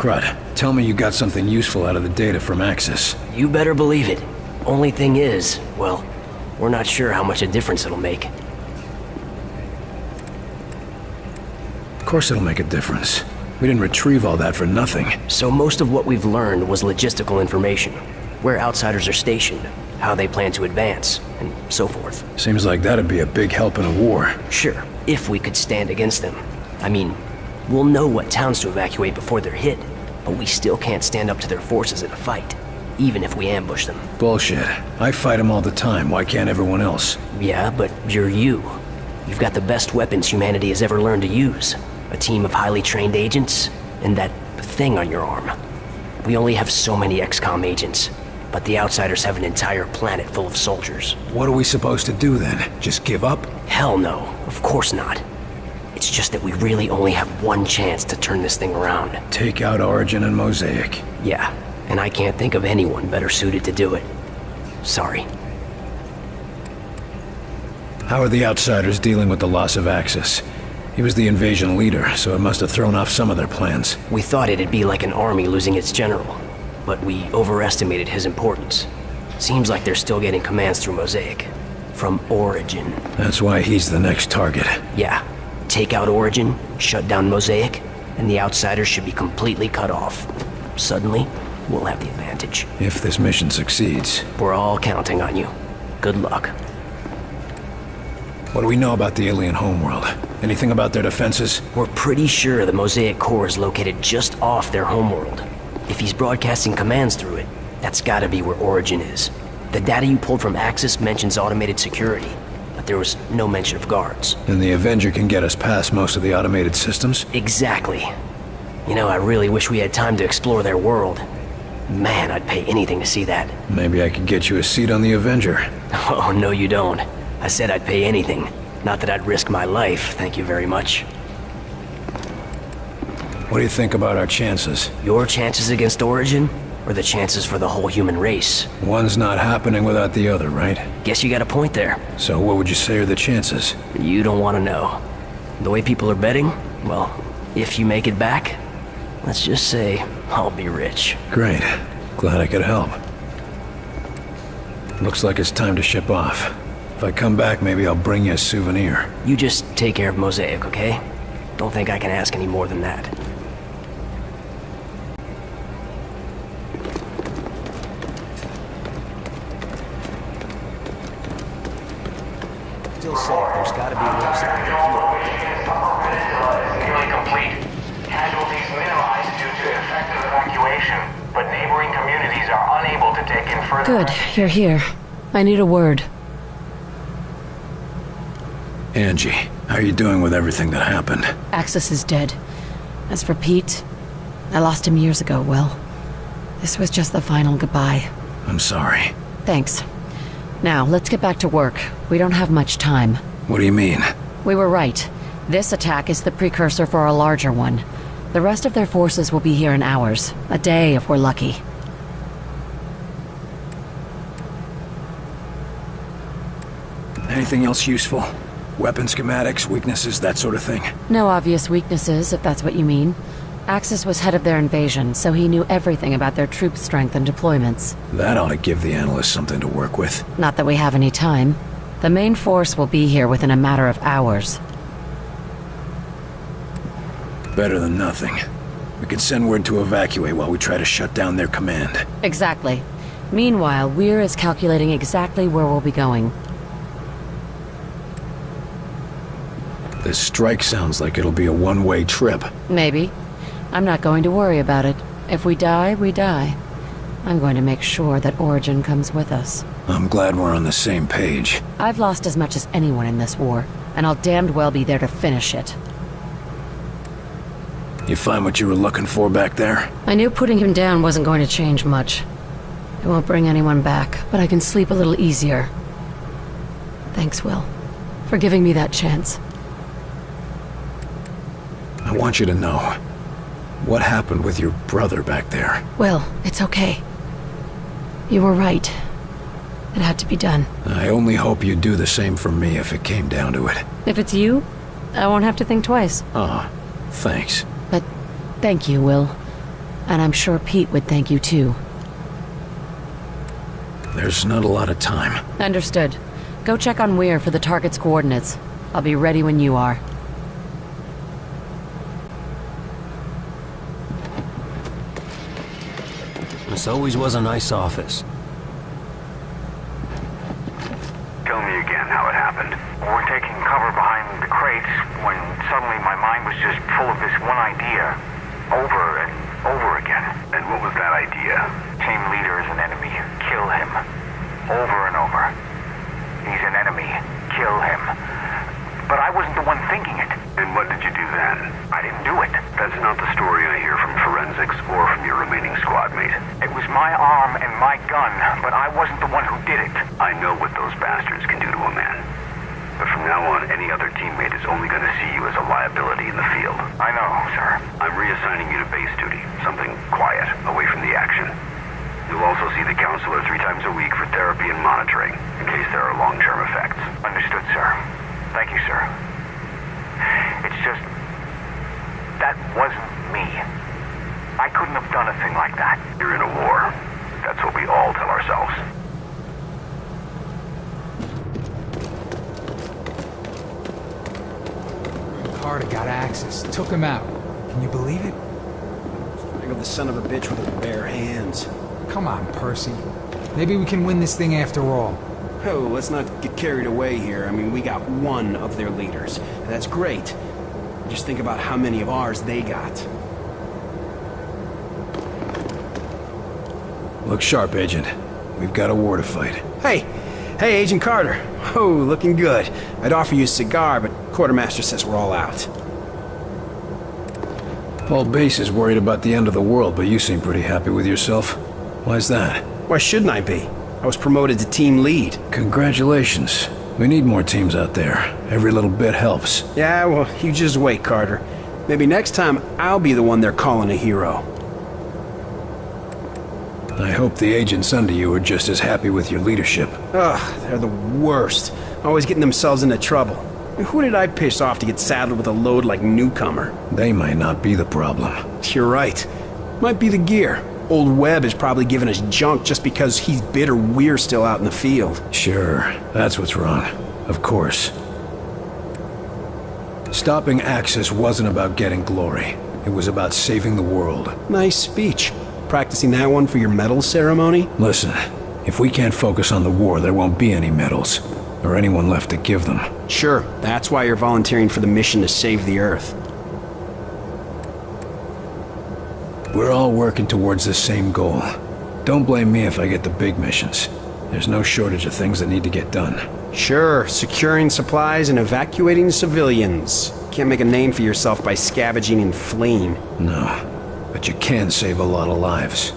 crud. Tell me you got something useful out of the data from Axis. You better believe it. Only thing is, well, we're not sure how much a difference it'll make. Of course it'll make a difference. We didn't retrieve all that for nothing. So most of what we've learned was logistical information. Where outsiders are stationed, how they plan to advance, and so forth. Seems like that'd be a big help in a war. Sure, if we could stand against them. I mean, we'll know what towns to evacuate before they're hit, but we still can't stand up to their forces in a fight, even if we ambush them. Bullshit. I fight them all the time, why can't everyone else? Yeah, but you're you. You've got the best weapons humanity has ever learned to use. A team of highly trained agents, and that thing on your arm. We only have so many XCOM agents, but the outsiders have an entire planet full of soldiers. What are we supposed to do then? Just give up? Hell no, of course not. It's just that we really only have one chance to turn this thing around. Take out Origin and Mosaic. Yeah, and I can't think of anyone better suited to do it. Sorry. How are the outsiders dealing with the loss of Axis? He was the invasion leader, so it must have thrown off some of their plans. We thought it'd be like an army losing its general, but we overestimated his importance. Seems like they're still getting commands through Mosaic. From Origin. That's why he's the next target. Yeah. Take out Origin, shut down Mosaic, and the outsiders should be completely cut off. Suddenly, we'll have the advantage. If this mission succeeds. We're all counting on you. Good luck. What do we know about the alien homeworld? Anything about their defenses? We're pretty sure the Mosaic core is located just off their homeworld. If he's broadcasting commands through it, that's gotta be where Origin is. The data you pulled from Axis mentions automated security, but there was no mention of guards. And the Avenger can get us past most of the automated systems? Exactly. You know, I really wish we had time to explore their world. Man, I'd pay anything to see that. Maybe I could get you a seat on the Avenger. Oh, no you don't. I said I'd pay anything. Not that I'd risk my life, thank you very much. What do you think about our chances? Your chances against Origin, or the chances for the whole human race? One's not happening without the other, right? Guess you got a point there. So what would you say are the chances? You don't want to know. The way people are betting, well, if you make it back, let's just say I'll be rich. Great. Glad I could help. Looks like it's time to ship off. If I come back, maybe I'll bring you a souvenir. You just take care of Mosaic, okay? Don't think I can ask any more than that. Still safe, there's gotta be a way to stop Nearly complete. Casualties minimized due to effective evacuation, but neighboring communities are unable to take in further. Good, you're here. I need a word. Angie, how are you doing with everything that happened? Axis is dead. As for Pete, I lost him years ago, Will. This was just the final goodbye. I'm sorry. Thanks. Now, let's get back to work. We don't have much time. What do you mean? We were right. This attack is the precursor for a larger one. The rest of their forces will be here in hours. A day if we're lucky. Anything else useful? Weapon schematics, weaknesses, that sort of thing? No obvious weaknesses, if that's what you mean. Axis was head of their invasion, so he knew everything about their troop strength and deployments. That ought to give the analysts something to work with. Not that we have any time. The main force will be here within a matter of hours. Better than nothing. We can send word to evacuate while we try to shut down their command. Exactly. Meanwhile, Weir is calculating exactly where we'll be going. This strike sounds like it'll be a one-way trip. Maybe. I'm not going to worry about it. If we die, we die. I'm going to make sure that Origin comes with us. I'm glad we're on the same page. I've lost as much as anyone in this war, and I'll damned well be there to finish it. You find what you were looking for back there? I knew putting him down wasn't going to change much. It won't bring anyone back, but I can sleep a little easier. Thanks, Will, for giving me that chance. I want you to know. What happened with your brother back there? Will, it's okay. You were right. It had to be done. I only hope you'd do the same for me if it came down to it. If it's you, I won't have to think twice. Ah, thanks. But thank you, Will. And I'm sure Pete would thank you too. There's not a lot of time. Understood. Go check on Weir for the target's coordinates. I'll be ready when you are. This always was a nice office. Tell me again how it happened. We're taking cover behind the crates when suddenly my mind was just full of this one idea. Over and over again. And what was that idea? Team leader is an enemy. Kill him. Over and over. He's an enemy. Kill him. But I wasn't the one thinking it. And what did you do then? I didn't do it. That's not the story I hear from forensics or from your remaining squad mate. It was my arm and my gun, but I wasn't the one who did it. I know what those bastards can do to a man. But from now on, any other teammate is only going to see you as a liability in the field. I know, sir. I'm reassigning you to base duty. Something quiet, away from the action. You'll also see the counselor 3 times a week for therapy and monitoring, in case there are long-term effects. Understood, sir. Thank you, sir. It's just... that wasn't me. I couldn't have done a thing like that. You're in a war. That's what we all tell ourselves. Carter got access. Took him out. Can you believe it? Strangled the son of a bitch with his bare hands. Come on, Percy. Maybe we can win this thing after all. Oh, let's not get carried away here. I mean, we got one of their leaders. That's great. Just think about how many of ours they got. Look sharp, Agent. We've got a war to fight. Hey! Hey, Agent Carter. Oh, looking good. I'd offer you a cigar, but Quartermaster says we're all out. Paul Base is worried about the end of the world, but you seem pretty happy with yourself. Why's that? Why shouldn't I be? I was promoted to team lead. Congratulations. We need more teams out there. Every little bit helps. Yeah, well, you just wait, Carter. Maybe next time I'll be the one they're calling a hero. I hope the agents under you are just as happy with your leadership. Ugh, they're the worst. Always getting themselves into trouble. I mean, who did I piss off to get saddled with a load like Newcomer? They might not be the problem. You're right. Might be the gear. Old Webb is probably giving us junk just because he's bitter we're still out in the field. Sure, that's what's wrong. Of course. Stopping Axis wasn't about getting glory. It was about saving the world. Nice speech. Practicing that one for your medal ceremony? Listen, if we can't focus on the war, there won't be any medals. Or anyone left to give them. Sure, that's why you're volunteering for the mission to save the Earth. We're all working towards the same goal. Don't blame me if I get the big missions. There's no shortage of things that need to get done. Sure, securing supplies and evacuating civilians. Can't make a name for yourself by scavenging and fleeing. No, but you can save a lot of lives.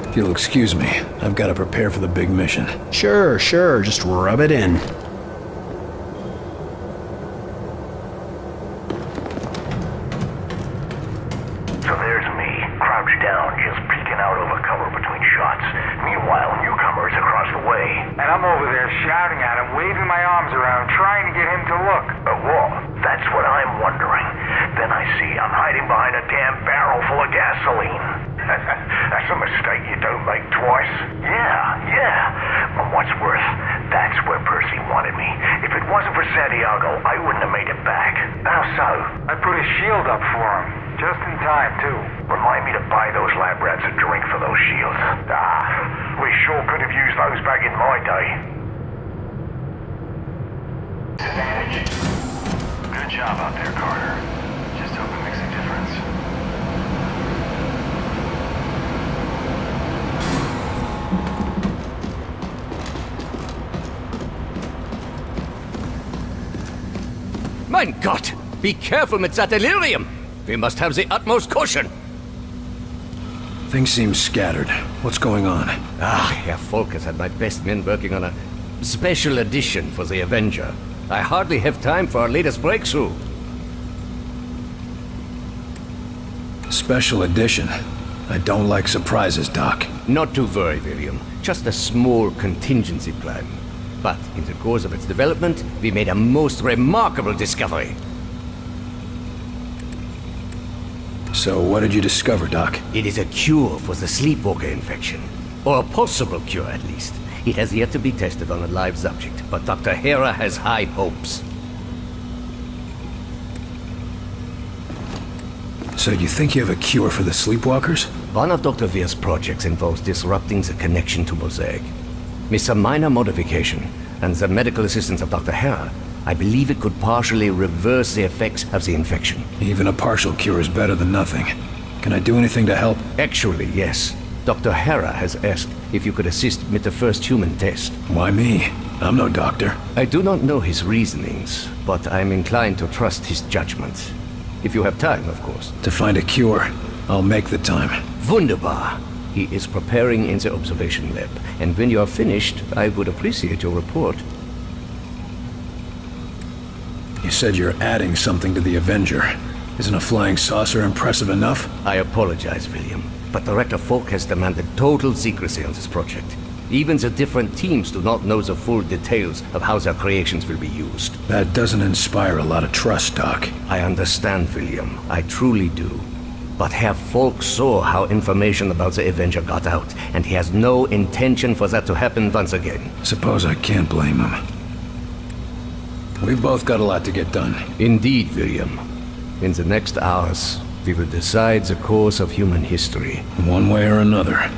If you'll excuse me, I've got to prepare for the big mission. Sure, just rub it in. So there's me, crouched down, just peeking out over cover between shots. Meanwhile, Newcomer is across the way. And I'm over there shouting at him, waving my arms around, trying to get him to look. But what? That's what I'm wondering. Then I see I'm hiding behind a damn barrel full of gasoline. That's a mistake you don't make twice. Yeah. But what's worse, that's where Percy wanted me. If it wasn't for Santiago, I wouldn't have made it back. How so? I put a shield up for him. Just in time, too. Remind me to buy those lab rats a drink for those shields. We sure could have used those back in my day. Advantage. Good job out there, Carter. Just hope it makes a difference. Mein Gott! Be careful with that delirium! We must have the utmost caution! Things seem scattered. What's going on? Herr Volkers had my best men working on a special edition for the Avenger. I hardly have time for our latest breakthrough. Special edition? I don't like surprises, Doc. Not to worry, William. Just a small contingency plan. But in the course of its development, we made a most remarkable discovery. So what did you discover, Doc? It is a cure for the sleepwalker infection. Or a possible cure, at least. It has yet to be tested on a live subject, but Dr. Hera has high hopes. So you think you have a cure for the sleepwalkers? One of Dr. Veer's projects involves disrupting the connection to Mosaic. With some minor modification, and the medical assistance of Dr. Hera, I believe it could partially reverse the effects of the infection. Even a partial cure is better than nothing. Can I do anything to help? Actually, yes. Dr. Hera has asked if you could assist with the first human test. Why me? I'm no doctor. I do not know his reasonings, but I'm inclined to trust his judgment. If you have time, of course. To find a cure, I'll make the time. Wunderbar. He is preparing in the observation lab, and when you are finished, I would appreciate your report. You said you're adding something to the Avenger. Isn't a flying saucer impressive enough? I apologize, William, but Director Falk has demanded total secrecy on this project. Even the different teams do not know the full details of how their creations will be used. That doesn't inspire a lot of trust, Doc. I understand, William. I truly do. But Herr Falk saw how information about the Avenger got out, and he has no intention for that to happen once again. Suppose I can't blame him. We've both got a lot to get done. Indeed, William. In the next hours, we will decide the course of human history. One way or another.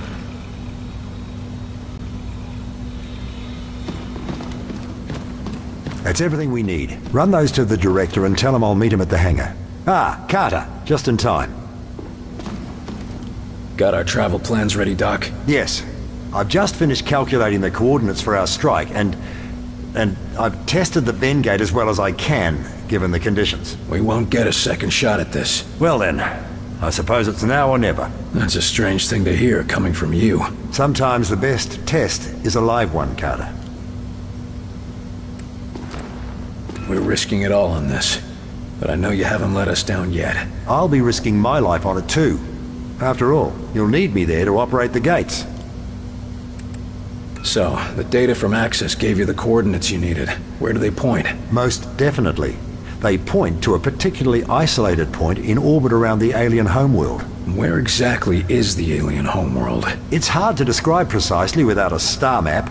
That's everything we need. Run those to the director and tell him I'll meet him at the hangar. Ah, Carter, just in time. Got our travel plans ready, Doc? Yes. I've just finished calculating the coordinates for our strike, and I've tested the Ven gate as well as I can, given the conditions. We won't get a second shot at this. Well then, I suppose it's now or never. That's a strange thing to hear coming from you. Sometimes the best test is a live one, Carter. We're risking it all on this, but I know you haven't let us down yet. I'll be risking my life on it too. After all, you'll need me there to operate the gates. So, the data from Access gave you the coordinates you needed. Where do they point? Most definitely. They point to a particularly isolated point in orbit around the alien homeworld. Where exactly is the alien homeworld? It's hard to describe precisely without a star map,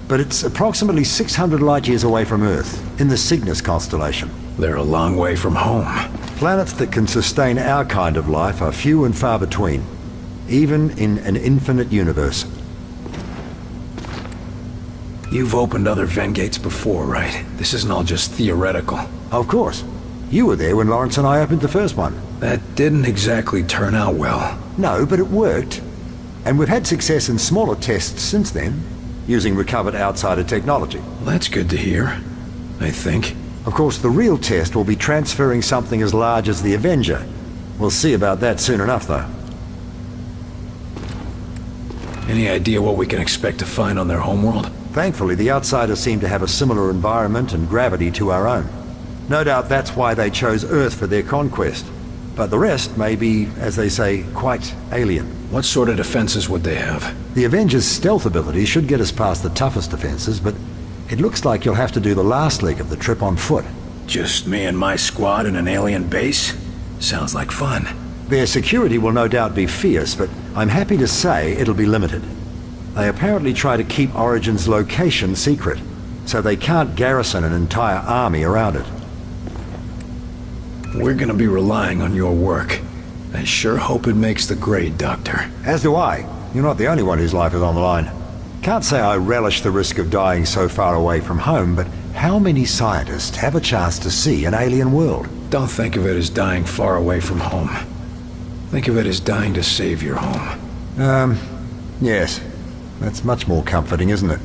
but it's approximately 600 light-years away from Earth, in the Cygnus constellation. They're a long way from home. Planets that can sustain our kind of life are few and far between, even in an infinite universe. You've opened other Ven gates before, right? This isn't all just theoretical. Of course. You were there when Lawrence and I opened the first one. That didn't exactly turn out well. No, but it worked. And we've had success in smaller tests since then, using recovered outsider technology. Well, that's good to hear, I think. Of course, the real test will be transferring something as large as the Avenger. We'll see about that soon enough, though. Any idea what we can expect to find on their homeworld? Thankfully, the outsiders seem to have a similar environment and gravity to our own. No doubt that's why they chose Earth for their conquest. But the rest may be, as they say, quite alien. What sort of defenses would they have? The Avenger's stealth ability should get us past the toughest defenses, but it looks like you'll have to do the last leg of the trip on foot. Just me and my squad in an alien base? Sounds like fun. Their security will no doubt be fierce, but I'm happy to say it'll be limited. They apparently try to keep Origin's location secret, so they can't garrison an entire army around it. We're gonna be relying on your work. I sure hope it makes the grade, Doctor. As do I. You're not the only one whose life is on the line. Can't say I relish the risk of dying so far away from home, but how many scientists have a chance to see an alien world? Don't think of it as dying far away from home. Think of it as dying to save your home. Yes. That's much more comforting, isn't it?